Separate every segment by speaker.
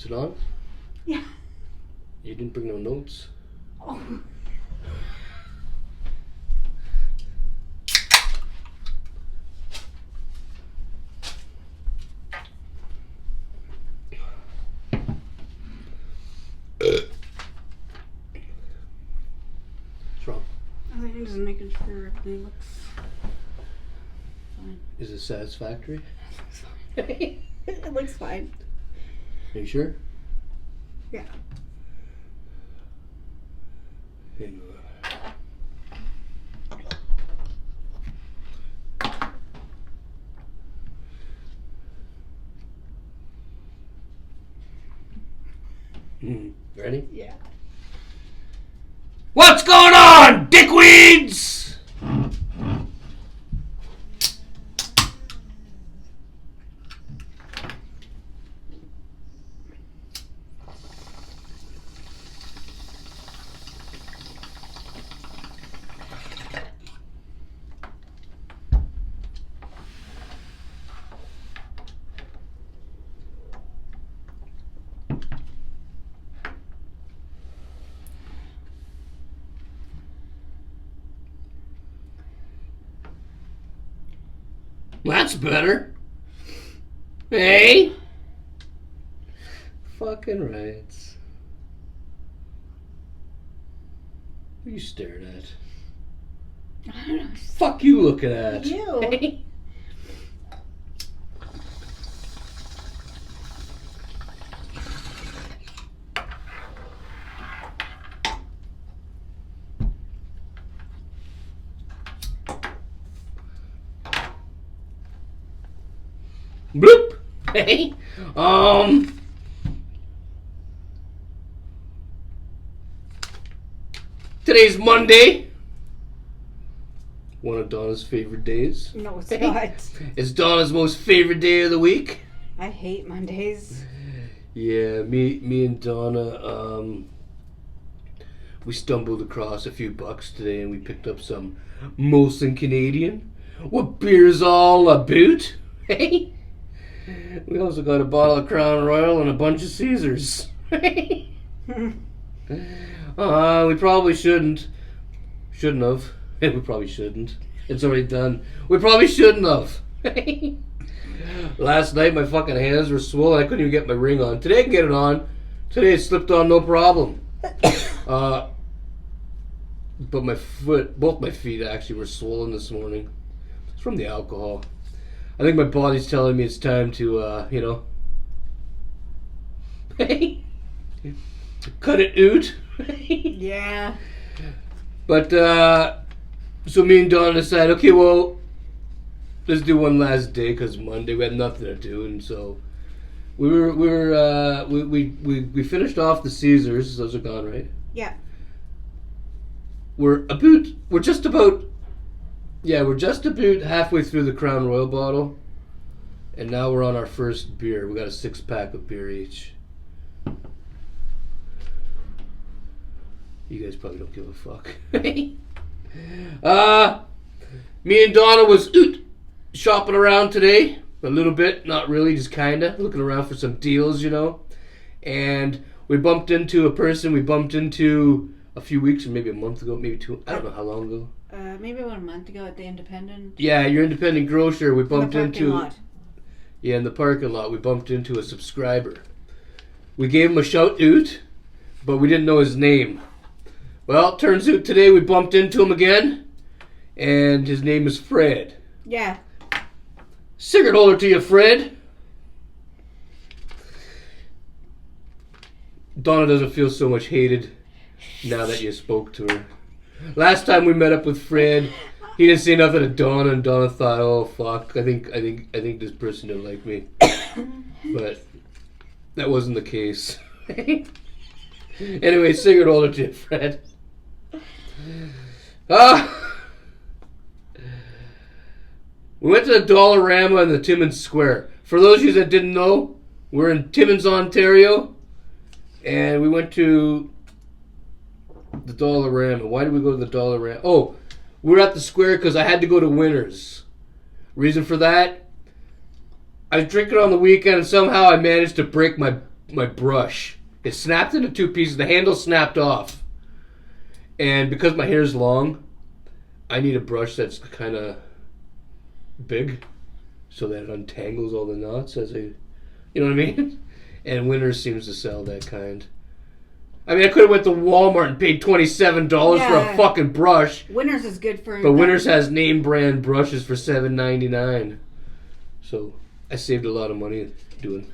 Speaker 1: it on?
Speaker 2: Yeah.
Speaker 1: You didn't bring no notes?
Speaker 2: Oh.
Speaker 1: What's wrong?
Speaker 2: I think I'm just making sure everything looks fine.
Speaker 1: Is it satisfactory?
Speaker 2: It looks fine.
Speaker 1: Are you sure?
Speaker 2: Yeah.
Speaker 1: Ready?
Speaker 2: Yeah.
Speaker 1: What's going on, dickweeds? That's better. Hey? Fucking rights. What are you staring at?
Speaker 2: I don't know.
Speaker 1: Fuck you looking at?
Speaker 2: You.
Speaker 1: Hey? Bloop! Hey? Today's Monday. One of Donna's favorite days.
Speaker 2: No, it's not.
Speaker 1: It's Donna's most favorite day of the week.
Speaker 2: I hate Mondays.
Speaker 1: Yeah, me and Donna, we stumbled across a few bucks today and we picked up some Molson Canadian. What beer's all about? Hey? We also got a bottle of Crown Royal and a bunch of Caesars. We probably shouldn't. Shouldn't have. We probably shouldn't. It's already done. We probably shouldn't have. Last night my fucking hands were swollen. I couldn't even get my ring on. Today I can get it on. Today it slipped on no problem. But my foot, both my feet actually were swollen this morning. It's from the alcohol. I think my body's telling me it's time to, cut it out.
Speaker 2: Yeah.
Speaker 1: But, so me and Donna decided, okay, well, let's do one last day, because Monday we had nothing to do, and so we finished off the Caesars. Those are gone, right?
Speaker 2: Yeah.
Speaker 1: We're just about halfway through the Crown Royal bottle, and now we're on our first beer. We got a 6-pack of beer each. You guys probably don't give a fuck. Me and Donna was shopping around today. A little bit, not really, just kinda. Looking around for some deals, And we bumped into a person we bumped into a few weeks or maybe a month ago, maybe 2, I don't know how long ago.
Speaker 2: Maybe about a month ago at the Independent.
Speaker 1: Yeah, your independent grocer we bumped
Speaker 2: in the parking
Speaker 1: into.
Speaker 2: Lot.
Speaker 1: Yeah, in the parking lot we bumped into a subscriber. We gave him a shout out, but we didn't know his name. Well, turns out today we bumped into him again, and his name is Fred.
Speaker 2: Yeah.
Speaker 1: Cigrit holder to you, Fred. Donna doesn't feel so much hated now that you spoke to her. Last time we met up with Fred, he didn't say nothing to Donna, and Donna thought, "Oh fuck, I think this person didn't like me." But that wasn't the case. Anyway, Cigrit holder to you, Fred. We went to the Dollarama in the Timmins Square. For those of you that didn't know, we're in Timmins, Ontario, and we went to the Dollarama. Why did we go to the Dollarama? Oh, we were at the square because I had to go to Winners. Reason for that? I was drinking on the weekend and somehow I managed to break my my brush. It snapped into two pieces. The handle snapped off. And because my hair is long, I need a brush that's kind of big so that it untangles all the knots as I... You know what I mean? And Winners seems to sell that kind. I mean, I could have went to Walmart and paid $27 for a fucking brush.
Speaker 2: Winners is good for...
Speaker 1: But Winners has name brand brushes for $7.99. So I saved a lot of money doing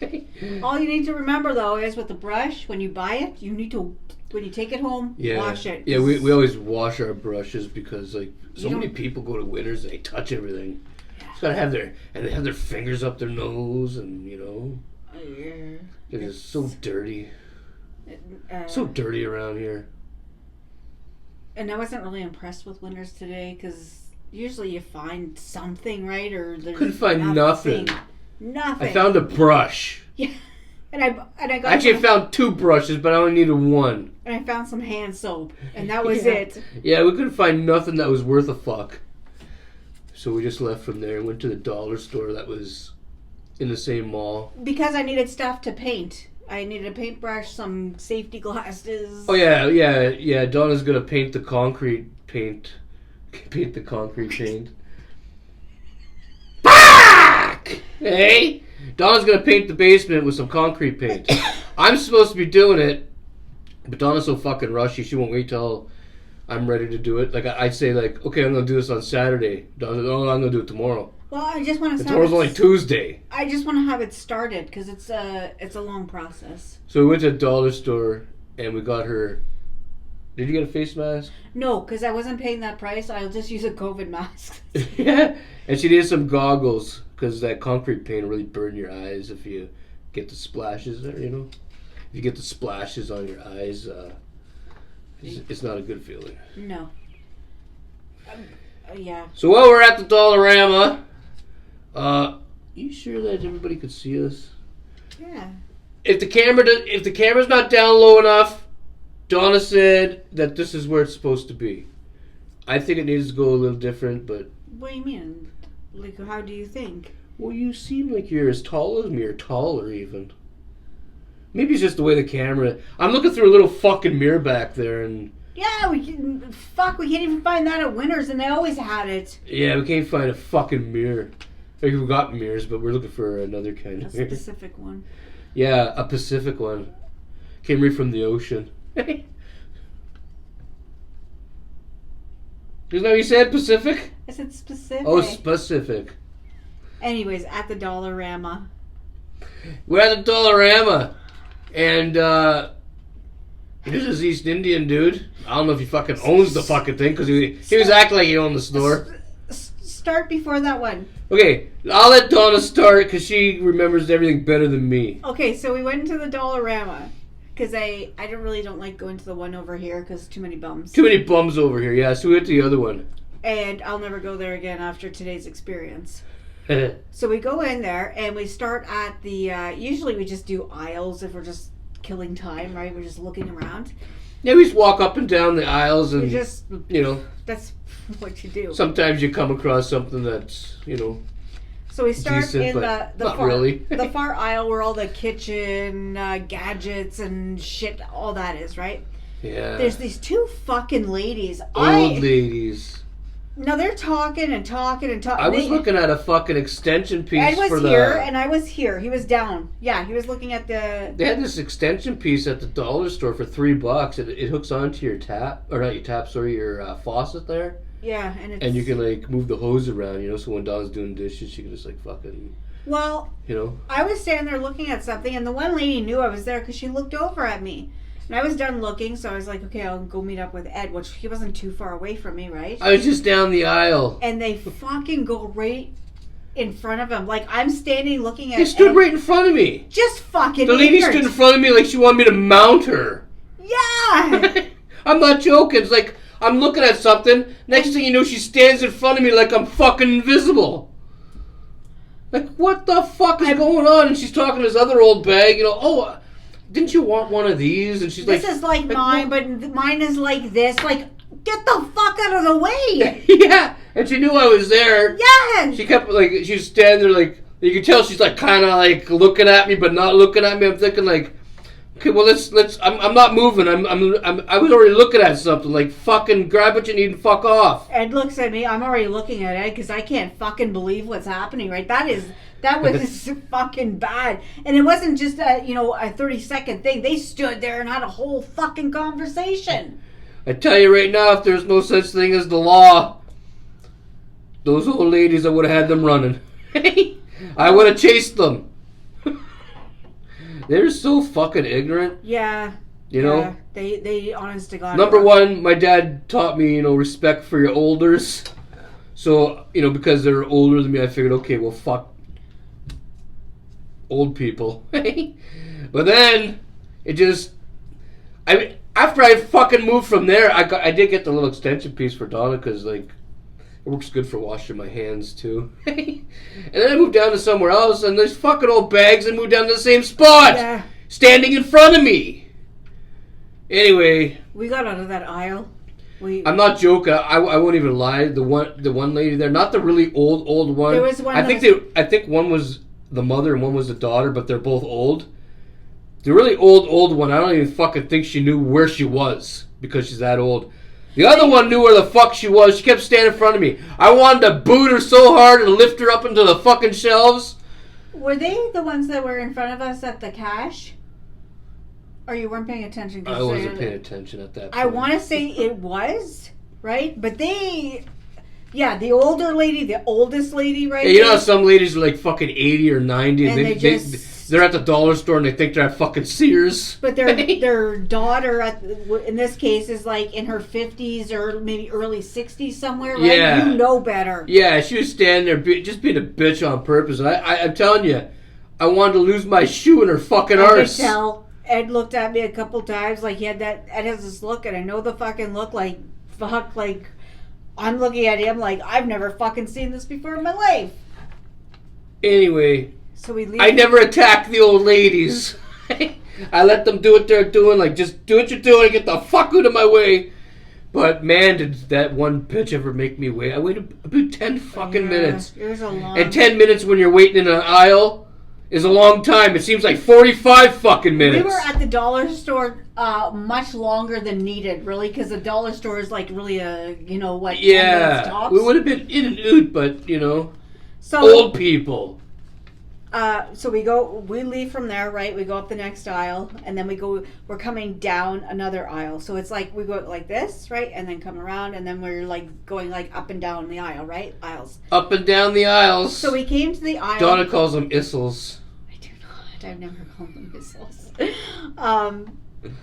Speaker 1: that.
Speaker 2: All you need to remember, though, is with the brush, when you buy it, you need to, when you take it home, wash it.
Speaker 1: Yeah, we always wash our brushes because, like, so many people go to Winners and they touch everything. Yeah. It's gotta have they have their fingers up their nose and, you know. It is so dirty. So dirty around here.
Speaker 2: And I wasn't really impressed with Winners today because usually you find something, right? Or there's
Speaker 1: couldn't find nothing.
Speaker 2: Nothing.
Speaker 1: I found a brush.
Speaker 2: Yeah, and I got.
Speaker 1: Actually, I found two brushes, but I only needed one.
Speaker 2: And I found some hand soap, and that was it.
Speaker 1: Yeah, we couldn't find nothing that was worth a fuck. So we just left from there and went to the dollar store that was in the same mall.
Speaker 2: Because I needed stuff to paint. I needed a paintbrush, some safety glasses.
Speaker 1: Oh yeah. Donna's gonna paint the concrete paint. Paint the concrete paint. Fuck! Hey, Donna's gonna paint the basement with some concrete paint. I'm supposed to be doing it, but Donna's so fucking rushy. She won't wait till I'm ready to do it. Like I'd say, like, okay, I'm gonna do this on Saturday. Donna's like, oh, I'm gonna do it tomorrow.
Speaker 2: Well, I just want to.
Speaker 1: Tomorrow's only Tuesday.
Speaker 2: I just want to have it started because it's a long process.
Speaker 1: So we went to a dollar store and we got her. Did you get a face mask?
Speaker 2: No, because I wasn't paying that price. I'll just use a COVID mask.
Speaker 1: Yeah, and she needed some goggles because that concrete paint will really burn your eyes if you get the splashes there. You know, if you get the splashes on your eyes, it's not a good feeling.
Speaker 2: No. Yeah.
Speaker 1: So while we're at the Dollarama. You sure that everybody could see us?
Speaker 2: Yeah.
Speaker 1: If the camera's not down low enough, Donna said that this is where it's supposed to be. I think it needs to go a little different, but...
Speaker 2: What do you mean? Like, how do you think?
Speaker 1: Well, you seem like you're as tall as me, or taller even. Maybe it's just the way the camera... I'm looking through a little fucking mirror back there, and...
Speaker 2: Yeah, we can't even find that at Winners, and they always had it.
Speaker 1: Yeah, we can't find a fucking mirror. Like, we got mirrors, but we're looking for another kind of mirror.
Speaker 2: A specific one.
Speaker 1: Yeah, a Pacific one. Came right from the ocean. Isn't that what you said, Pacific?
Speaker 2: I said specific.
Speaker 1: Oh, specific.
Speaker 2: Anyways, at the Dollarama.
Speaker 1: We're at the Dollarama. And, this is East Indian dude. I don't know if he fucking owns the fucking thing, because he was acting like he owned the store.
Speaker 2: Start before that one.
Speaker 1: Okay, I'll let Donna start, because she remembers everything better than me.
Speaker 2: Okay, so we went into the Dollarama. Because I really don't like going to the one over here, because too many bums.
Speaker 1: Too many bums over here, yeah, so we went to the other one.
Speaker 2: And I'll never go there again after today's experience. So we go in there, and we start at the... usually we just do aisles if we're just killing time, right? We're just looking around.
Speaker 1: Yeah, we just walk up and down the aisles and, you know...
Speaker 2: That's what you do.
Speaker 1: Sometimes you come across something that's, you know...
Speaker 2: So we start
Speaker 1: decent,
Speaker 2: in the far,
Speaker 1: really.
Speaker 2: the far aisle where all the kitchen gadgets and shit, all that is, right?
Speaker 1: Yeah.
Speaker 2: There's these two fucking ladies.
Speaker 1: Old ladies.
Speaker 2: No, they're talking and talking and talking.
Speaker 1: I was looking at a fucking extension piece
Speaker 2: Ed was here, and I was here. He was down. Yeah, he was looking at the...
Speaker 1: They had this extension piece at the dollar store for $3. It hooks onto your tap, or not your tap, sorry, your faucet there.
Speaker 2: Yeah,
Speaker 1: and you can, like, move the hose around, you know, so when Donna's doing dishes, she can just, like, fucking...
Speaker 2: Well,
Speaker 1: you know?
Speaker 2: I was standing there looking at something, and the one lady knew I was there because she looked over at me. And I was done looking, so I was like, okay, I'll go meet up with Ed, which he wasn't too far away from me, right?
Speaker 1: I was just down the aisle.
Speaker 2: And they fucking go right in front of him. Like, I'm standing looking at
Speaker 1: They stood
Speaker 2: Ed.
Speaker 1: right in front of me.
Speaker 2: Just fucking
Speaker 1: The lady stood in front of me like she wanted me to mount her.
Speaker 2: Yeah!
Speaker 1: I'm not joking. It's like, I'm looking at something. Next thing you know, she stands in front of me like I'm fucking invisible. Like, what the fuck is going on? And she's talking to this other old bag, you know, oh, didn't you want one of these? And she's
Speaker 2: this is like mine, but mine is like this. Like, get the fuck out of the way.
Speaker 1: Yeah. And she knew I was there.
Speaker 2: Yeah.
Speaker 1: She kept, like, she was standing there, like, You can tell she's like kind of like looking at me, but not looking at me. I'm thinking like, okay, well let's. I'm not moving. I was already looking at something. Like fucking grab what you need and fuck off.
Speaker 2: Ed looks at me. I'm already looking at Ed because I can't fucking believe what's happening. Right? That was fucking bad. And it wasn't just a 30-second thing. They stood there and had a whole fucking conversation.
Speaker 1: I tell you right now, if there's no such thing as the law, those old ladies, I would have had them running. I would have chased them. They're so fucking ignorant.
Speaker 2: Yeah.
Speaker 1: You know?
Speaker 2: They honest to God.
Speaker 1: Number one, my dad taught me, respect for your elders. So, because they're older than me, I figured, okay, well, fuck old people. But then, after I fucking moved from there, I did get the little extension piece for Donna, because, like, it works good for washing my hands, too. And then I moved down to somewhere else, and there's fucking old bags and moved down to the same spot!
Speaker 2: Yeah.
Speaker 1: Standing in front of me! Anyway...
Speaker 2: We got out of that aisle.
Speaker 1: I'm not joking. I won't even lie. The one lady there, not the really old one.
Speaker 2: There was one
Speaker 1: I think one was the mother and one was the daughter, but they're both old. The really old one, I don't even fucking think she knew where she was, because she's that old. The other one knew where the fuck she was. She kept standing in front of me. I wanted to boot her so hard and lift her up into the fucking shelves.
Speaker 2: Were they the ones that were in front of us at the cash? Or you weren't paying attention?
Speaker 1: I wasn't paying attention at that point.
Speaker 2: I want to say it was, right? But the older lady, the oldest lady, right?
Speaker 1: Yeah, how some ladies are like fucking 80 or 90 and they're at the dollar store and they think they're at fucking Sears.
Speaker 2: But their daughter, in this case, is like in her 50s or maybe early 60s somewhere, right?
Speaker 1: Yeah.
Speaker 2: You know better.
Speaker 1: Yeah, she was standing there just being a bitch on purpose. And I'm telling you, I wanted to lose my shoe in her fucking arse.
Speaker 2: I could tell. Ed looked at me a couple times like Ed has this look, and I know the fucking look like, fuck, like, I'm looking at him like, I've never fucking seen this before in my life.
Speaker 1: Anyway...
Speaker 2: So we leave.
Speaker 1: I never attack the old ladies. I let them do what they're doing. Like, just do what you're doing and get the fuck out of my way. But, man, did that one bitch ever make me wait. I waited about 10 fucking minutes.
Speaker 2: It was a long...
Speaker 1: And 10 minutes when you're waiting in an aisle is a long time. It seems like 45 fucking minutes.
Speaker 2: We were at the dollar store much longer than needed, really, because the dollar store is like really a, 10 minutes tops.
Speaker 1: We would have been in and out, but,
Speaker 2: so,
Speaker 1: old people.
Speaker 2: So we leave from there, right? We go up the next aisle, and then we're coming down another aisle. So it's like we go like this, right? And then come around, and then we're like going like up and down the aisle, right? Aisles.
Speaker 1: Up and down the aisles.
Speaker 2: So we came to the aisle.
Speaker 1: Donna calls them issels.
Speaker 2: I do not. I've never called them issels.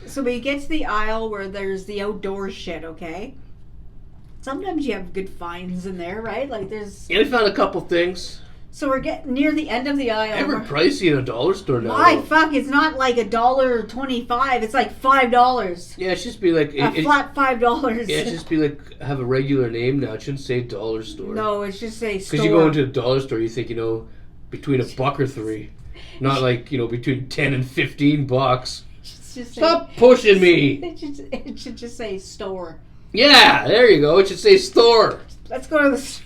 Speaker 2: So we get to the aisle where there's the outdoor shit, okay? Sometimes you have good finds in there, right? Like there's...
Speaker 1: Yeah, we found a couple things.
Speaker 2: So we're getting near the end of the aisle.
Speaker 1: Ever pricey in a dollar store now.
Speaker 2: My fuck, it's not like $1.25. It's like $5.
Speaker 1: Yeah, it should just be like...
Speaker 2: flat $5.
Speaker 1: Yeah, it should just be like, have a regular name now. It shouldn't say dollar store.
Speaker 2: No, it should say store.
Speaker 1: Because you go into a dollar store, you think, between $1 or $3. Not like, between 10 and 15 bucks. Stop pushing me!
Speaker 2: It should just say store.
Speaker 1: Yeah, there you go. It should say store.
Speaker 2: Let's go to the...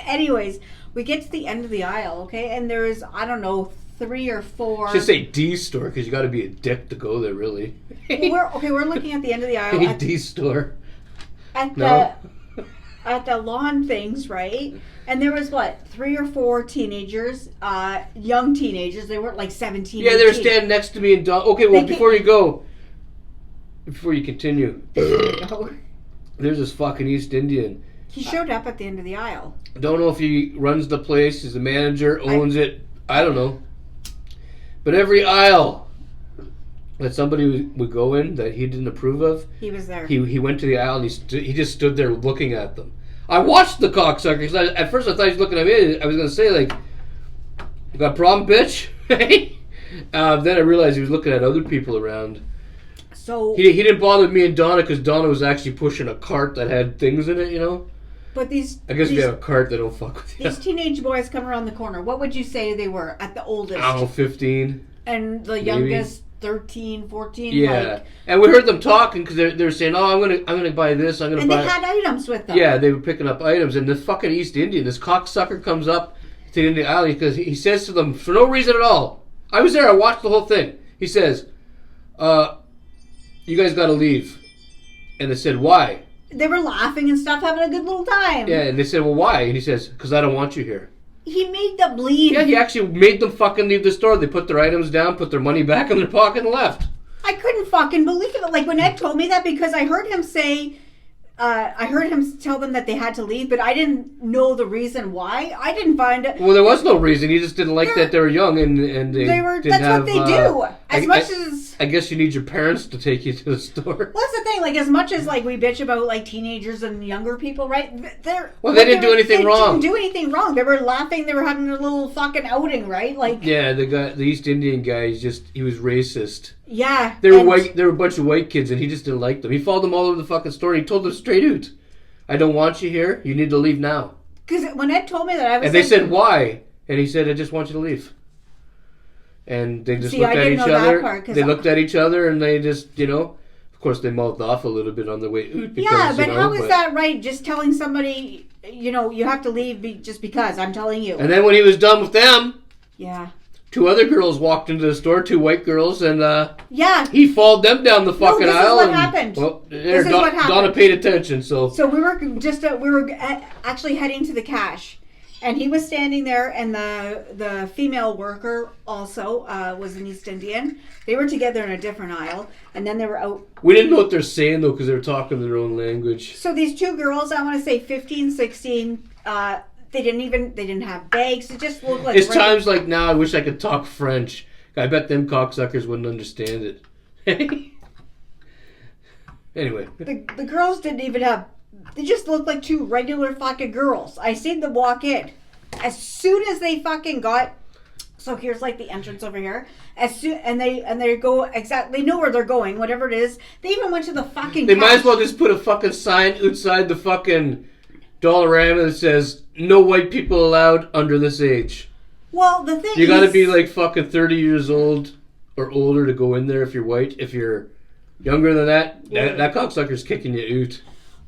Speaker 2: Anyways... We get to the end of the aisle, okay? And there's, I don't know, 3 or 4...
Speaker 1: Should say D store, because you got to be a dick to go there, really.
Speaker 2: We're looking at the end of the aisle.
Speaker 1: Hey, D store.
Speaker 2: At the lawn things, right? And there was, 3 or 4 teenagers, young teenagers. They weren't like 17,
Speaker 1: Yeah,
Speaker 2: 18.
Speaker 1: they were standing next to me and... Okay, well, before you continue, there's this fucking East Indian...
Speaker 2: He showed up at the end of the aisle.
Speaker 1: Don't know if he runs the place, he's the manager, owns it. I don't know. But every aisle that somebody would go in that he didn't approve of,
Speaker 2: he was there.
Speaker 1: He went to the aisle and he just stood there looking at them. I watched the cocksucker. At first I thought he was looking at me. I was going to say, like, you got a problem, bitch? Then I realized he was looking at other people around.
Speaker 2: So
Speaker 1: he didn't bother me and Donna because Donna was actually pushing a cart that had things in it,
Speaker 2: But
Speaker 1: I guess if you have a cart, they don't fuck with you.
Speaker 2: These teenage boys come around the corner. What would you say they were at the oldest?
Speaker 1: I don't know, 15.
Speaker 2: And the youngest, 13, 14?
Speaker 1: Yeah. And we heard them talking because they're saying, oh, I'm gonna buy this,
Speaker 2: And they had items with them.
Speaker 1: Yeah, they were picking up items. And this fucking East Indian, this cocksucker comes up, to the end of the aisle because he says to them for no reason at all. I was there. I watched the whole thing. He says, "You guys got to leave," and they said, "Why?"
Speaker 2: They were laughing and stuff, having a good little time.
Speaker 1: Yeah, and they said, "Well, why?" And he says, "Because I don't want you here."
Speaker 2: He made them leave.
Speaker 1: Yeah, he actually made them fucking leave the store. They put their items down, put their money back in their pocket, and left.
Speaker 2: I couldn't fucking believe it. Like when Ed told me that, because I heard him say, I heard him tell them that they had to leave, but I didn't know the reason why. I didn't find it.
Speaker 1: Well, there was no reason. He just didn't like that they were young and they
Speaker 2: were.
Speaker 1: Didn't
Speaker 2: That's
Speaker 1: have,
Speaker 2: what they do. As much as
Speaker 1: I guess you need your parents to take you to the store.
Speaker 2: Well, that's the thing. Like as much as like we bitch about like teenagers and younger people, right?
Speaker 1: They didn't do anything wrong.
Speaker 2: They didn't do anything wrong. They were laughing. They were having a little fucking outing, right? Like
Speaker 1: yeah, the East Indian guy. He was racist.
Speaker 2: Yeah,
Speaker 1: they were white. There were a bunch of white kids, and he just didn't like them. He followed them all over the fucking store. And he told them straight out, "I don't want you here. You need to leave now."
Speaker 2: Because when Ed told me that, I was.
Speaker 1: And they said why, and he said, "I just want you to leave." And they just looked at each other. They looked at each other, and they just, of course, they mouthed off a little bit on the way out. Because,
Speaker 2: yeah, but how is that right? Just telling somebody, you have to leave just because I'm telling you.
Speaker 1: And then when he was done with them,
Speaker 2: yeah,
Speaker 1: 2 other girls walked into the store, 2 white girls, and
Speaker 2: yeah,
Speaker 1: he followed them down the fucking aisle.
Speaker 2: This is what happened.
Speaker 1: Well,
Speaker 2: this is what happened.
Speaker 1: Donna paid attention, so
Speaker 2: we were actually heading to the cash. And he was standing there, and the female worker also was an East Indian. They were together in a different aisle, and then they were out.
Speaker 1: We didn't know what they're saying, though, because they were talking their own language.
Speaker 2: So these 2 girls, I want to say 15, 16, they didn't have bags. It just looked like...
Speaker 1: It's times like now I wish I could talk French. I bet them cocksuckers wouldn't understand it. Anyway.
Speaker 2: The girls didn't even have... They just looked like 2 regular fucking girls. I seen them walk in. As soon as they fucking got... So here's like the entrance over here. And they go exactly... They know where they're going, whatever it is. They even went to the fucking
Speaker 1: They might as well just put a fucking sign outside the fucking Dollarama that says, "No white people allowed under this age."
Speaker 2: Well, the thing
Speaker 1: You gotta be like fucking 30 years old or older to go in there if you're white. If you're younger than that, that cocksucker's kicking you out.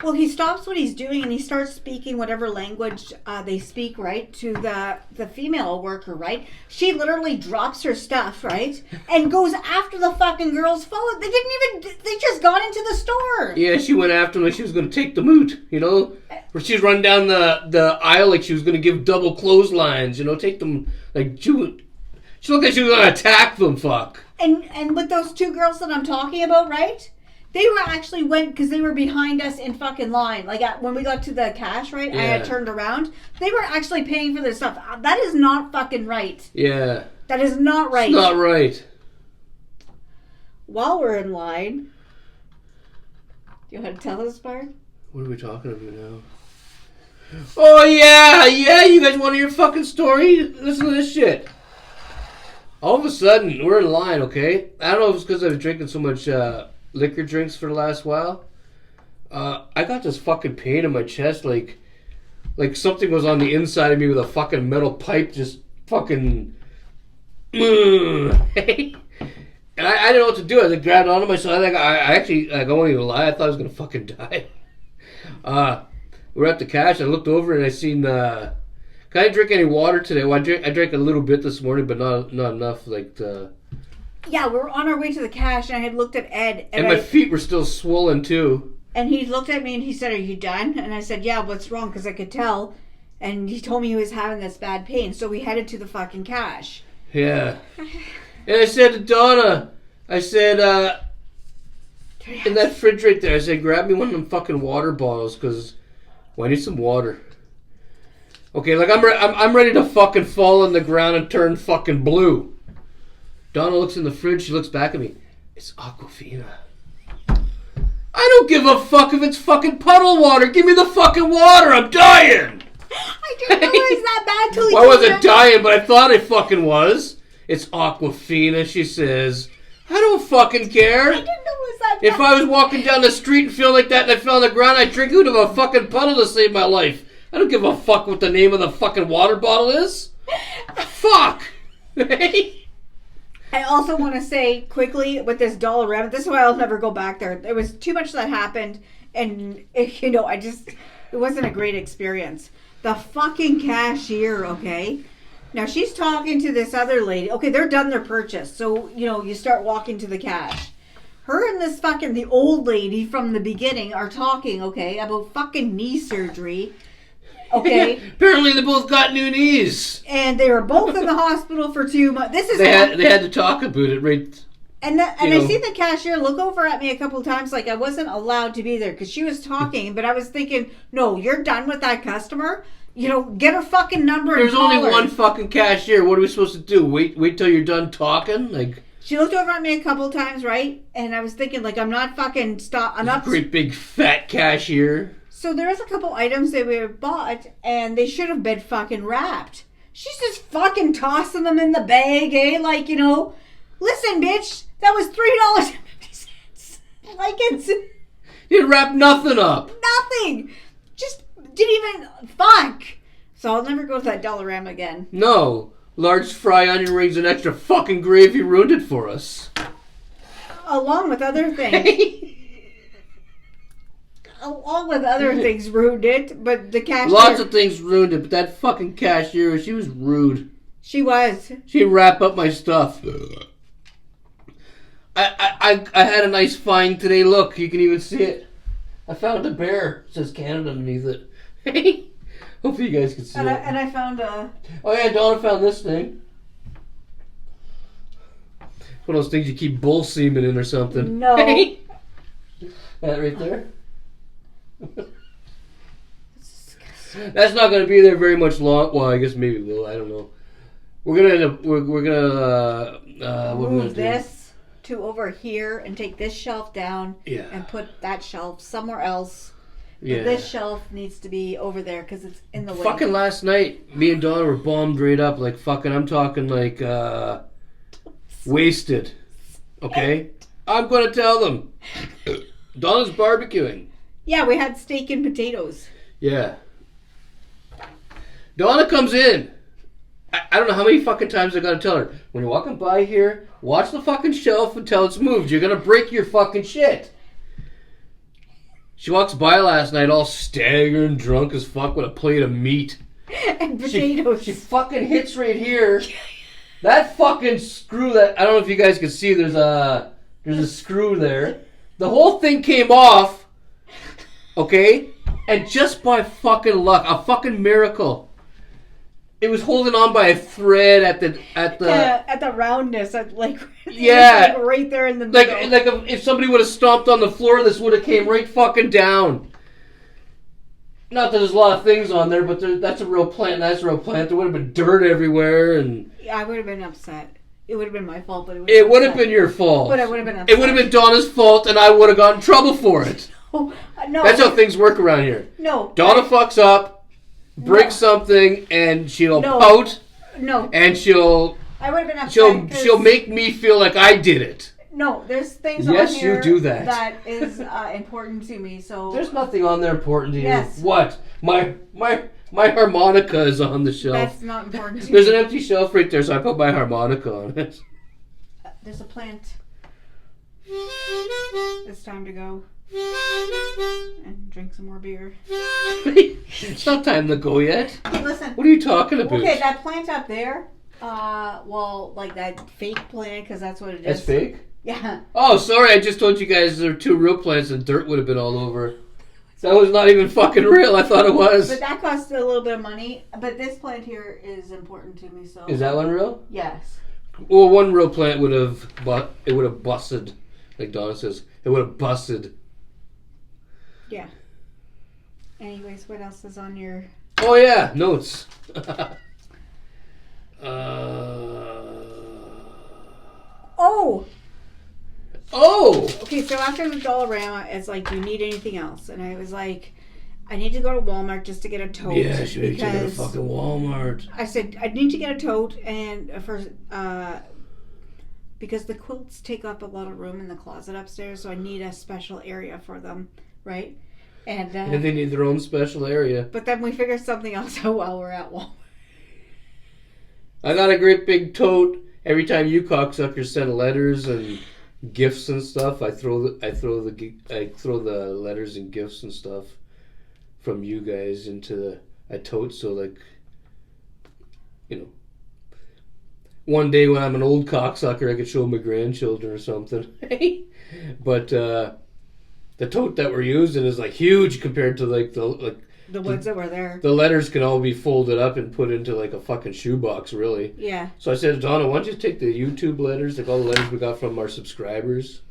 Speaker 2: Well, he stops what he's doing and he starts speaking whatever language they speak, right, to the female worker, right? She literally drops her stuff, right, and goes after the fucking girls. They just got into the store.
Speaker 1: Yeah, she went after him like she was going to take them out, Where she was running down the aisle like she was going to give double clotheslines, take them, like, she looked like she was going to attack them, fuck.
Speaker 2: And with those 2 girls that I'm talking about, right? They were actually because they were behind us in fucking line. Like when we got to the cash, right? Yeah. I had turned around. They were actually paying for their stuff. That is not fucking right.
Speaker 1: Yeah.
Speaker 2: That is not right.
Speaker 1: It's not right.
Speaker 2: While we're in line, do you want to tell this part?
Speaker 1: What are we talking about now? Oh yeah, you guys want to hear fucking story? Listen to this shit. All of a sudden, we're in line, okay? I don't know if it's because I was drinking so much liquor drinks for the last while. I got this fucking pain in my chest, like something was on the inside of me with a fucking metal pipe just fucking... Hey. And I didn't know what to do. I grabbed onto myself. I actually, I won't even lie, I thought I was going to fucking die. We're at the cash. I looked over and I seen... can I drink any water today? Well, I drank a little bit this morning, but not enough,
Speaker 2: Yeah, we were on our way to the cash, and I had looked at Ed.
Speaker 1: And my feet were still swollen, too.
Speaker 2: And he looked at me, and he said, "Are you done?" And I said, "Yeah, what's wrong?" Because I could tell. And he told me he was having this bad pain. So we headed to the fucking cash.
Speaker 1: Yeah. And I said to Donna, I said, in that fridge right there, I said, grab me one of them fucking water bottles, because I need some water. Okay, like I'm ready to fucking fall on the ground and turn fucking blue. Donna looks in the fridge, she looks back at me. It's Aquafina. I don't give a fuck if it's fucking puddle water. Give me the fucking water. I'm dying.
Speaker 2: I didn't know it was that bad till he
Speaker 1: well, I wasn't dying, but I thought I fucking was. It's Aquafina, she says. I don't fucking care.
Speaker 2: I didn't know it was that bad.
Speaker 1: If I was walking down the street and feel like that and I fell on the ground, I'd drink out of a fucking puddle to save my life. I don't give a fuck what the name of the fucking water bottle is. Fuck.
Speaker 2: I also want to say quickly with this Dollarama, this is why I'll never go back there. There was too much that happened, and it wasn't a great experience. The fucking cashier, okay? Now she's talking to this other lady. Okay, they're done their purchase. So, you start walking to the cash. Her and this the old lady from the beginning are talking, okay, about fucking knee surgery. Okay.
Speaker 1: Apparently they both got new knees.
Speaker 2: And they were both in the hospital for 2 months.
Speaker 1: They had to talk about it, right?
Speaker 2: And I see the cashier look over at me a couple of times like I wasn't allowed to be there because she was talking, but I was thinking, no, you're done with that customer. Get her fucking number.
Speaker 1: There's
Speaker 2: and call
Speaker 1: only
Speaker 2: her.
Speaker 1: one fucking cashier. What are we supposed to do? Wait till you're done talking? Like,
Speaker 2: she looked over at me a couple of times, right? And I was thinking, like, I'm not fucking I'm not
Speaker 1: great big fat cashier.
Speaker 2: So there's a couple items that we bought, and they should have been fucking wrapped. She's just fucking tossing them in the bag, eh? Like, listen, bitch, that was $3.50. Like, it's...
Speaker 1: You didn't wrap nothing up.
Speaker 2: Nothing. Just didn't even... Fuck. So I'll never go to that Dollarama again.
Speaker 1: No. Large fry onion rings and extra fucking gravy ruined it for us.
Speaker 2: Along with other things. Along with other things ruined it, but the cashier...
Speaker 1: Lots of things ruined it, but that fucking cashier, she was rude.
Speaker 2: She was.
Speaker 1: She didn't wrap up my stuff. I had a nice find today. Look, you can even see it. I found a bear. It says Canada underneath it. Hopefully you guys can see it.
Speaker 2: And I found a...
Speaker 1: Oh yeah, Donna found this thing. One of those things you keep bull semen in or something.
Speaker 2: No.
Speaker 1: That right there. That's not going to be there very much long. Well, I guess maybe it will. I don't know. We're gonna end up. We're gonna
Speaker 2: move this to over here and take this shelf down.
Speaker 1: Yeah.
Speaker 2: And put that shelf somewhere else.
Speaker 1: Yeah.
Speaker 2: But this shelf needs to be over there because it's in the way.
Speaker 1: Fucking last night, me and Donna were bombed right up. Like fucking, I'm talking like wasted. Okay. I'm gonna tell them. Donna's barbecuing.
Speaker 2: Yeah, we had steak and potatoes.
Speaker 1: Yeah. Donna comes in. I don't know how many fucking times I gotta tell her, when you're walking by here, watch the fucking shelf until it's moved. You're gonna break your fucking shit. She walks by last night all staggering, drunk as fuck with a plate of meat.
Speaker 2: And potatoes.
Speaker 1: She fucking hits right here. That fucking screw that, I don't know if you guys can see, there's a screw there. The whole thing came off. Okay? And just by fucking luck, a fucking miracle, it was holding on by a thread at the
Speaker 2: roundness,
Speaker 1: yeah,
Speaker 2: like right there in the middle.
Speaker 1: Like if somebody would have stomped on the floor, this would have came right fucking down. Not that there's a lot of things on there, but that's a real plant. That's a real plant. There would have been dirt everywhere, and
Speaker 2: yeah, I would have been upset. It would have been my fault, but
Speaker 1: it would have been your fault.
Speaker 2: But I would have been upset.
Speaker 1: It would have been Donna's fault, and I would have gotten in trouble for it.
Speaker 2: No,
Speaker 1: that's how things work around here.
Speaker 2: No,
Speaker 1: Donna fucks up, breaks something, and she'll pout.
Speaker 2: No,
Speaker 1: and she'll.
Speaker 2: I would have been upset.
Speaker 1: She'll make me feel like I did it.
Speaker 2: No, there's things
Speaker 1: yes,
Speaker 2: on here
Speaker 1: you do that.
Speaker 2: That is important to me. So
Speaker 1: there's nothing on there important to you.
Speaker 2: Yes.
Speaker 1: What? My harmonica is on the shelf.
Speaker 2: That's not important to
Speaker 1: There's
Speaker 2: me.
Speaker 1: an empty shelf right there, so I put my harmonica on it.
Speaker 2: There's a plant. It's time to go and drink some more beer.
Speaker 1: It's not time to go yet.
Speaker 2: Okay, listen.
Speaker 1: What are you talking about?
Speaker 2: Okay, that plant up there. Well, like that fake plant, because that's what it is.
Speaker 1: That's fake?
Speaker 2: Yeah.
Speaker 1: Oh, sorry, I just told you guys there are two real plants and dirt would have been all over. That was not even fucking real. I thought it was.
Speaker 2: But that cost a little bit of money. But this plant here is important to me, so.
Speaker 1: Is that one real?
Speaker 2: Yes.
Speaker 1: Well, one real plant would have busted, like Donna says. It would have busted.
Speaker 2: Yeah. Anyways, what else is on your...
Speaker 1: Oh, yeah, notes. Oh!
Speaker 2: Okay, so after the Dollarama, it's like, do you need anything else? And I was like, I need to go to Walmart just to get a tote.
Speaker 1: Yeah, she made you go to fucking Walmart.
Speaker 2: I said, I need to get a tote, and because the quilts take up a lot of room in the closet upstairs, so I need a special area for them, right? And
Speaker 1: they need their own special area.
Speaker 2: But then we figured something else out while we're at Walmart.
Speaker 1: I got a great big tote. Every time you cocksuckers send letters and gifts and stuff, I throw the letters and gifts and stuff from you guys into a tote. So like, one day when I'm an old cocksucker, I could show my grandchildren or something. But the tote that we're using is like huge compared to like
Speaker 2: the ones that were there.
Speaker 1: The letters can all be folded up and put into like a fucking shoebox, really.
Speaker 2: Yeah.
Speaker 1: So I said to Donna, why don't you take the YouTube letters, like all the letters we got from our subscribers,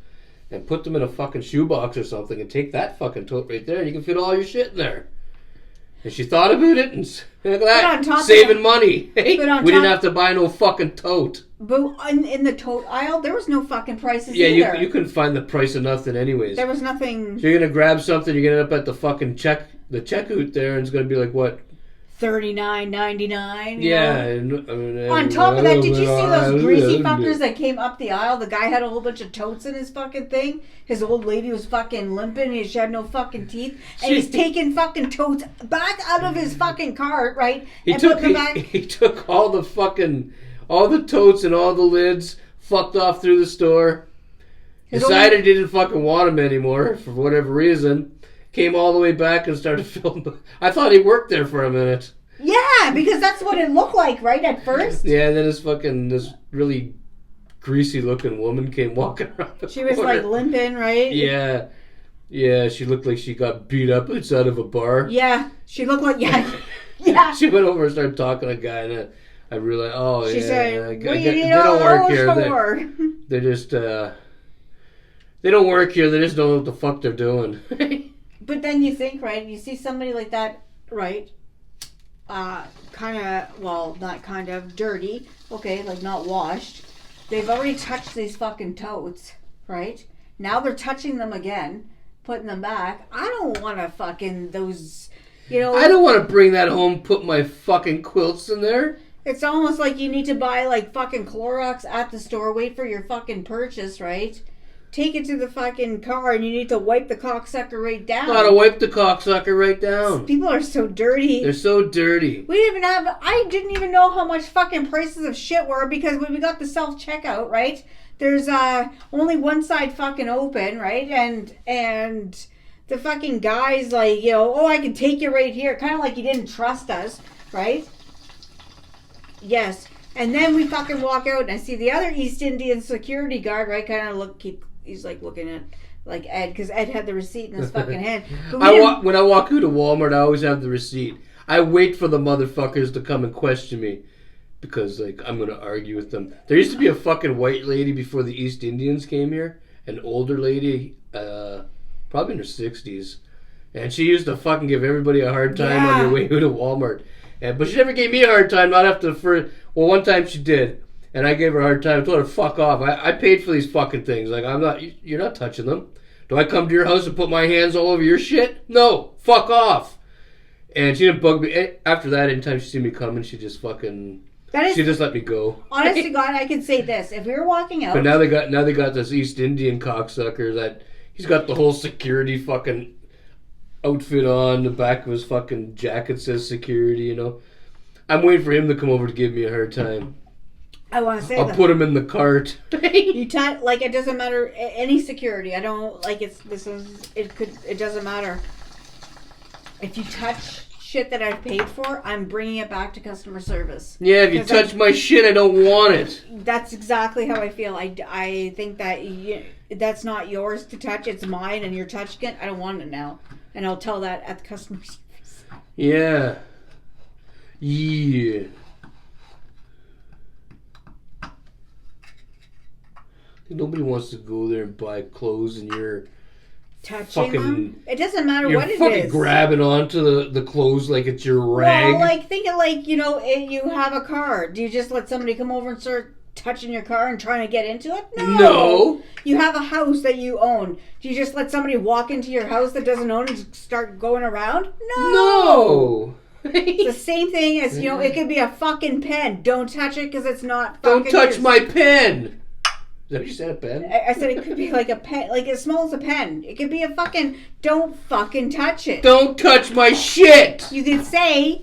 Speaker 1: and put them in a fucking shoebox or something, and take that fucking tote right there, and you can fit all your shit in there. And she thought about it, and look at that, saving money. Hey, we didn't have to buy no fucking tote.
Speaker 2: But in the tote aisle, there was no fucking prices
Speaker 1: either.
Speaker 2: Yeah,
Speaker 1: you couldn't find the price of nothing anyways.
Speaker 2: There was nothing.
Speaker 1: So you're going to grab something, you're going to end up at the fucking checkout there, and it's going to be like, what?
Speaker 2: $39.99.
Speaker 1: Yeah.
Speaker 2: On top of that, did you see those greasy fuckers that came up the aisle? The guy had a whole bunch of totes in his fucking thing. His old lady was fucking limping. She had no fucking teeth. And he's taking fucking totes back out of his fucking cart, right?
Speaker 1: He took all the totes and all the lids, fucked off through the store, decided he didn't fucking want them anymore for whatever reason. Came all the way back and started filming. I thought he worked there for a minute.
Speaker 2: Yeah, because that's what it looked like, right, at first?
Speaker 1: Yeah, and then this really greasy looking woman came walking around the corner.
Speaker 2: Was like limping, right?
Speaker 1: Yeah. Yeah, she looked like she got beat up outside of a bar.
Speaker 2: Yeah, she looked like, yeah.
Speaker 1: She went over and started talking to a guy, and I realized,
Speaker 2: she said,
Speaker 1: they don't work here. They're just, they don't work here. They just don't know what the fuck they're doing.
Speaker 2: But then you think, right, you see somebody like that, right, kind of, well, not kind of, dirty, okay, like not washed. They've already touched these fucking totes, right? Now they're touching them again, putting them back. I don't want to fucking, those, I
Speaker 1: don't want to bring that home, put my fucking quilts in there.
Speaker 2: It's almost like you need to buy, like, fucking Clorox at the store, wait for your fucking purchase, right? Take it to the fucking car and you need to wipe the cocksucker right down.
Speaker 1: Gotta wipe the cocksucker right down.
Speaker 2: People are so dirty.
Speaker 1: They're so dirty.
Speaker 2: I didn't even know how much fucking prices of shit were because when we got the self-checkout, right? There's only one side fucking open, right? And the fucking guy's like, I can take you right here. Kind of like he didn't trust us, right? Yes. And then we fucking walk out and I see the other East Indian security guard, right? Kind of he's like looking at like Ed, because Ed had the receipt in his fucking hand.
Speaker 1: When I walk out of Walmart, I always have the receipt. I wait for the motherfuckers to come and question me because like I'm gonna argue with them. There used to be a fucking white lady before the East Indians came here, an older lady, probably in her 60s, and she used to fucking give everybody a hard time on your way out of Walmart. But she never gave me a hard time, not after the first. Well, one time she did. And I gave her a hard time. I told her, fuck off. I paid for these fucking things. Like, you're not touching them. Do I come to your house and put my hands all over your shit? No. Fuck off. And she didn't bug me. After that, anytime she see me coming, she just fucking, she just let me go.
Speaker 2: Honest to God, I could say this. If we were walking out.
Speaker 1: But now they got this East Indian cocksucker that, he's got the whole security fucking outfit on. The back of his fucking jacket says security, I'm waiting for him to come over to give me a hard time.
Speaker 2: I want to say
Speaker 1: I'll put him in the cart.
Speaker 2: You like it doesn't matter any security. I don't like it doesn't matter. If you touch shit that I've paid for, I'm bringing it back to customer service.
Speaker 1: Yeah, if you touch my shit, I don't want it.
Speaker 2: That's exactly how I feel. I think that that's not yours to touch. It's mine, and you're touching it. I don't want it now, and I'll tell that at the customer service.
Speaker 1: Yeah. Yeah. Nobody wants to go there and buy clothes and you're
Speaker 2: touching them. It doesn't matter what it is.
Speaker 1: You're fucking grabbing onto the clothes like it's your rag.
Speaker 2: Well, like think of like you have a car. Do you just let somebody come over and start touching your car and trying to get into it? No. You have a house that you own. Do you just let somebody walk into your house that doesn't own and start going around? No. It's the same thing as it could be a fucking pen. Don't touch it because it's not.
Speaker 1: Don't touch my pen. Is that what you said, a pen?
Speaker 2: I said it could be like a pen, like as small as a pen. It could be a fucking, don't fucking touch it.
Speaker 1: Don't touch my shit!
Speaker 2: You could say,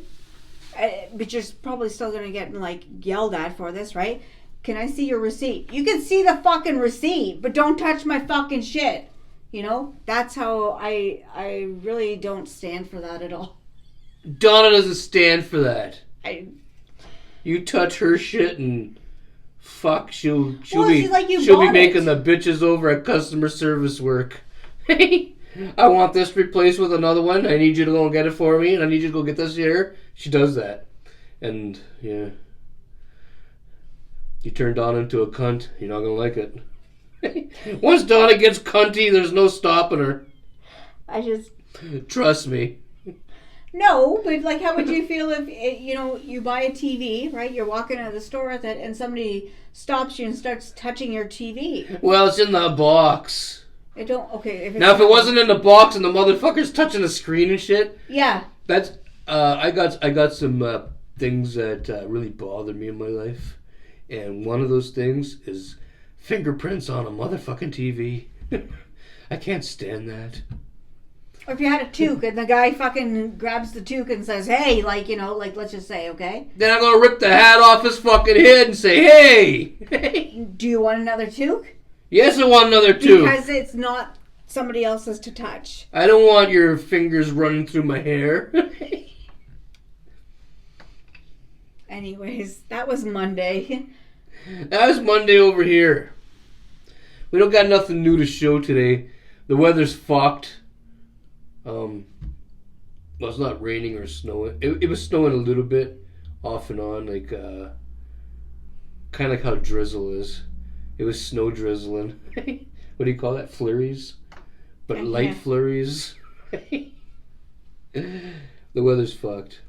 Speaker 2: but you're probably still going to get like yelled at for this, right? Can I see your receipt? You can see the fucking receipt, but don't touch my fucking shit. That's how I really don't stand for that at all.
Speaker 1: Donna doesn't stand for that. You touch her shit and fuck, she'll
Speaker 2: Well,
Speaker 1: be
Speaker 2: she's like, you
Speaker 1: she'll be
Speaker 2: bought
Speaker 1: making
Speaker 2: it.
Speaker 1: the bitches over at customer service work. Hey, I want this replaced with another one. I need you to go and get it for me, and I need you to go get this here. She does that, and yeah, you turn Donna into a cunt. You're not gonna like it. Once Donna gets cunty, there's no stopping her. Trust me.
Speaker 2: No, but like, how would you feel if you buy a TV, right? You're walking out of the store with it, and somebody stops you and starts touching your TV.
Speaker 1: Well, it's in the box.
Speaker 2: It don't. Okay. If
Speaker 1: Now, if it wasn't in the box and the motherfucker's touching the screen and shit,
Speaker 2: yeah.
Speaker 1: that's I got some things that really bother me in my life, and one of those things is fingerprints on a motherfucking TV. I can't stand that.
Speaker 2: Or if you had a toque and the guy fucking grabs the toque and says, "Hey," like let's just say, okay.
Speaker 1: Then I'm gonna rip the hat off his fucking head and say, "Hey,
Speaker 2: do you want another toque?"
Speaker 1: Yes, I want another toque.
Speaker 2: Because it's not somebody else's to touch.
Speaker 1: I don't want your fingers running through my hair.
Speaker 2: Anyways, that was Monday.
Speaker 1: That was Monday over here. We don't got nothing new to show today. The weather's fucked. Well, it's not raining or snowing. It was snowing a little bit, off and on, like kind of like how drizzle is. It was snow drizzling. What do you call that? Flurries, but light flurries. The weather's fucked,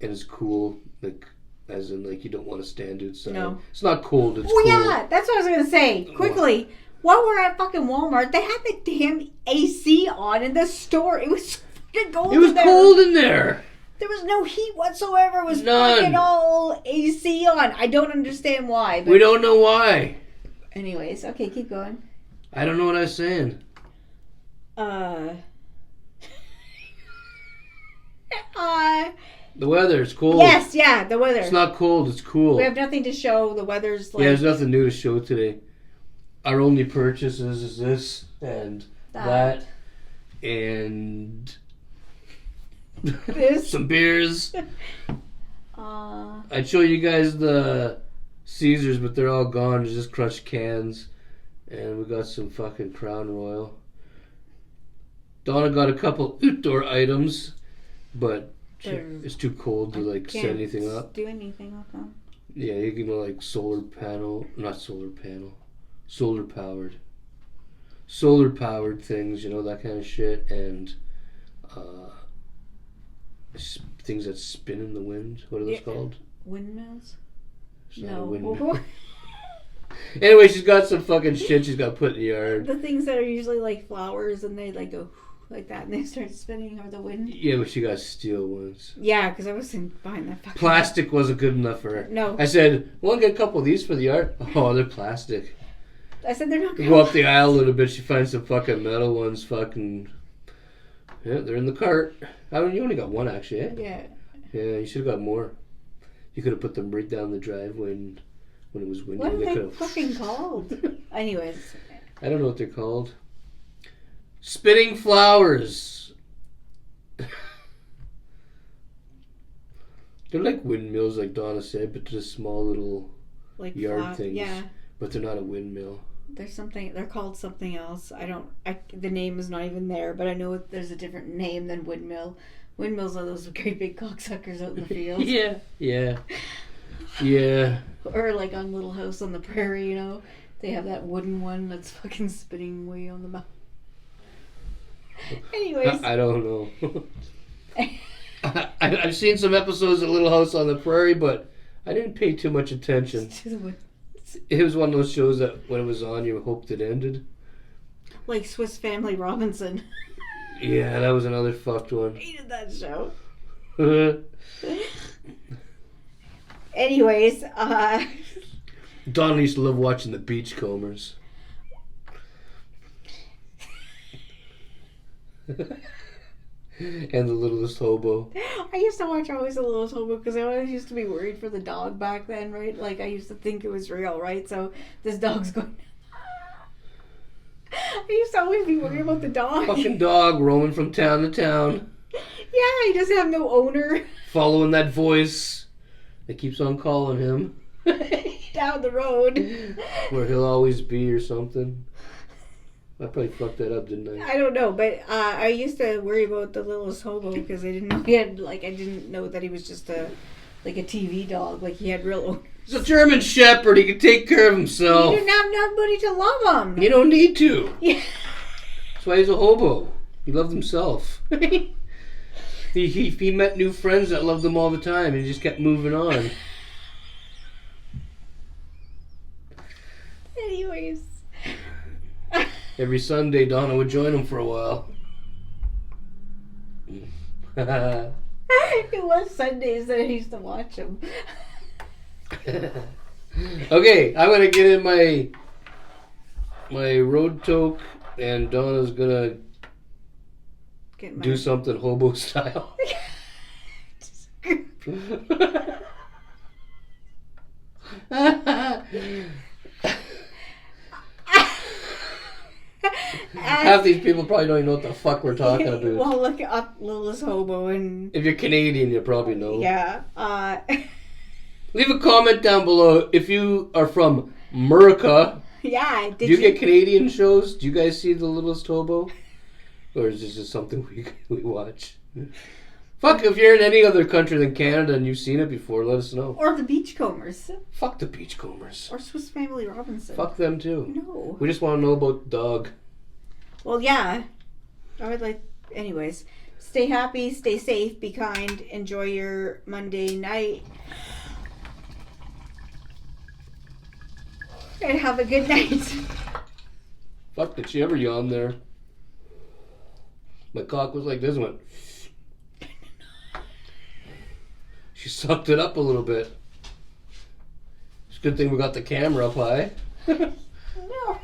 Speaker 1: and it's cool. Like, as in, like, you don't want to stand outside. No, it's not cold. It's cool.
Speaker 2: Yeah, that's what I was gonna say. Quickly. While we're at fucking Walmart, they had the damn AC on in the store. It was fucking cold in there.
Speaker 1: It was cold in there.
Speaker 2: There was no heat whatsoever. It was
Speaker 1: None.
Speaker 2: fucking all AC on. I don't understand why. But
Speaker 1: we don't know why.
Speaker 2: Anyways, okay, keep going.
Speaker 1: I don't know what I was saying. The weather, it's cold.
Speaker 2: Yes, yeah, the weather.
Speaker 1: It's not cold, it's cool.
Speaker 2: We have nothing to show. The weather's like...
Speaker 1: Yeah, there's nothing new to show today. Our only purchases is this and that and
Speaker 2: this.
Speaker 1: some beers. I'd show you guys the Caesars, but they're all gone. There's just crushed cans. And we got some fucking Crown Royal. Donna got a couple outdoor items, but it's too cold to like set anything up.
Speaker 2: Do anything with them.
Speaker 1: Yeah, you can like solar powered things, you know, that kind of shit, and things that spin in the wind. What are those called?
Speaker 2: Windmills?
Speaker 1: It's not a windmill. Anyway, she's got some fucking shit she's got to put in the yard.
Speaker 2: The things that are usually like flowers and they like go like that and they start spinning over the wind.
Speaker 1: Yeah, but she got steel ones.
Speaker 2: Yeah, because I wasn't buying that fucking...
Speaker 1: Plastic wasn't good enough for her.
Speaker 2: No.
Speaker 1: I said, want to get a couple of these for the yard? Oh, they're plastic.
Speaker 2: I said they're not good.
Speaker 1: Go up the aisle a little bit, she finds some fucking metal ones, fucking... Yeah, they're in the cart. You only got one, actually, eh?
Speaker 2: Yeah.
Speaker 1: Yeah, you should have got more. You could have put them right down the driveway when it was windy.
Speaker 2: What are they fucking called? Anyways.
Speaker 1: I don't know what they're called. Spinning flowers. They're like windmills, like Donna said, but they're just small little like yard things. Yeah. But they're not a windmill.
Speaker 2: They're called something else. The name is not even there, but I know there's a different name than windmill. Windmills are those great big cocksuckers out in the field.
Speaker 1: Yeah.
Speaker 2: Or like on Little House on the Prairie, you know, they have that wooden one that's fucking spinning way on the mouth. Anyways,
Speaker 1: I don't know. I've seen some episodes of Little House on the Prairie, but I didn't pay too much attention. It was one of those shows that when it was on, you hoped it ended.
Speaker 2: Like Swiss Family Robinson.
Speaker 1: Yeah, that was another fucked one.
Speaker 2: I hated that show. Anyways,
Speaker 1: Don used to love watching the Beachcombers. And the Littlest Hobo.
Speaker 2: I used to watch Always the Littlest Hobo because I always used to be worried for the dog back then, right? Like, I used to think it was real, right? So this dog's going... I used to always be worried about the dog.
Speaker 1: Fucking dog roaming from town to town.
Speaker 2: Yeah, he doesn't have no owner.
Speaker 1: Following that voice that keeps on calling him.
Speaker 2: He down the road.
Speaker 1: Where he'll always be or something. I probably fucked that up, didn't I?
Speaker 2: I don't know, but I used to worry about the littlest hobo because I didn't know he had I didn't know that he was just a TV dog. Like he had real.
Speaker 1: He's a German Shepherd. He can take care of himself.
Speaker 2: He didn't have nobody to love him.
Speaker 1: You don't need to.
Speaker 2: Yeah.
Speaker 1: That's why he's a hobo. He loved himself. he met new friends that loved him all the time, and he just kept moving on.
Speaker 2: Anyways.
Speaker 1: Every Sunday, Donna would join him for a while.
Speaker 2: It was Sundays that I used to watch him.
Speaker 1: Okay, I'm gonna get in my road toque, and Donna's gonna do something hobo style. Half these people probably don't even know what the fuck we're talking about.
Speaker 2: Well, look up Littlest Hobo and...
Speaker 1: If you're Canadian, you probably know.
Speaker 2: Yeah.
Speaker 1: Leave a comment down below if you are from America.
Speaker 2: Yeah.
Speaker 1: Do you get Canadian shows? Do you guys see The Littlest Hobo? Or is this just something we watch? Fuck, if you're in any other country than Canada and you've seen it before, let us know.
Speaker 2: Or the Beachcombers.
Speaker 1: Fuck the Beachcombers.
Speaker 2: Or Swiss Family Robinson.
Speaker 1: Fuck them too.
Speaker 2: No.
Speaker 1: We just want to know about the dog.
Speaker 2: Well, yeah. I would like... Anyways. Stay happy, stay safe, be kind, enjoy your Monday night. And have a good night.
Speaker 1: Fuck, did she ever yawn there? My cock was like this and went... She sucked it up a little bit. It's a good thing we got the camera up high.
Speaker 2: No.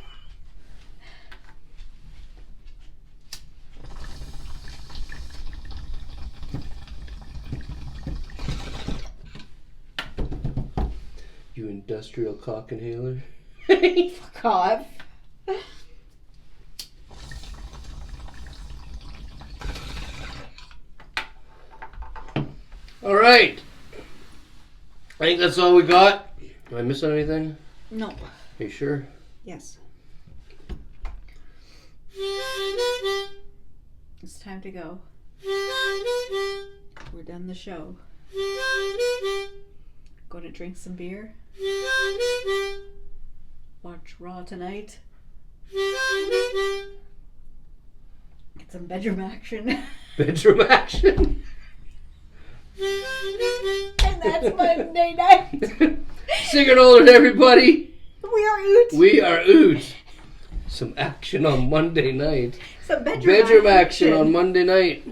Speaker 1: You industrial cock inhaler.
Speaker 2: Fuck off.
Speaker 1: All right. I think that's all we got. Am I missing anything?
Speaker 2: No.
Speaker 1: Are you sure?
Speaker 2: Yes. It's time to go. We're done the show. Gonna drink some beer. Watch Raw tonight. Get some bedroom action.
Speaker 1: Bedroom action.
Speaker 2: And that's Monday night.
Speaker 1: Cigrit Older, everybody.
Speaker 2: We are Oot.
Speaker 1: We are Oot. Some action on Monday night.
Speaker 2: Some bedroom
Speaker 1: action on Monday night.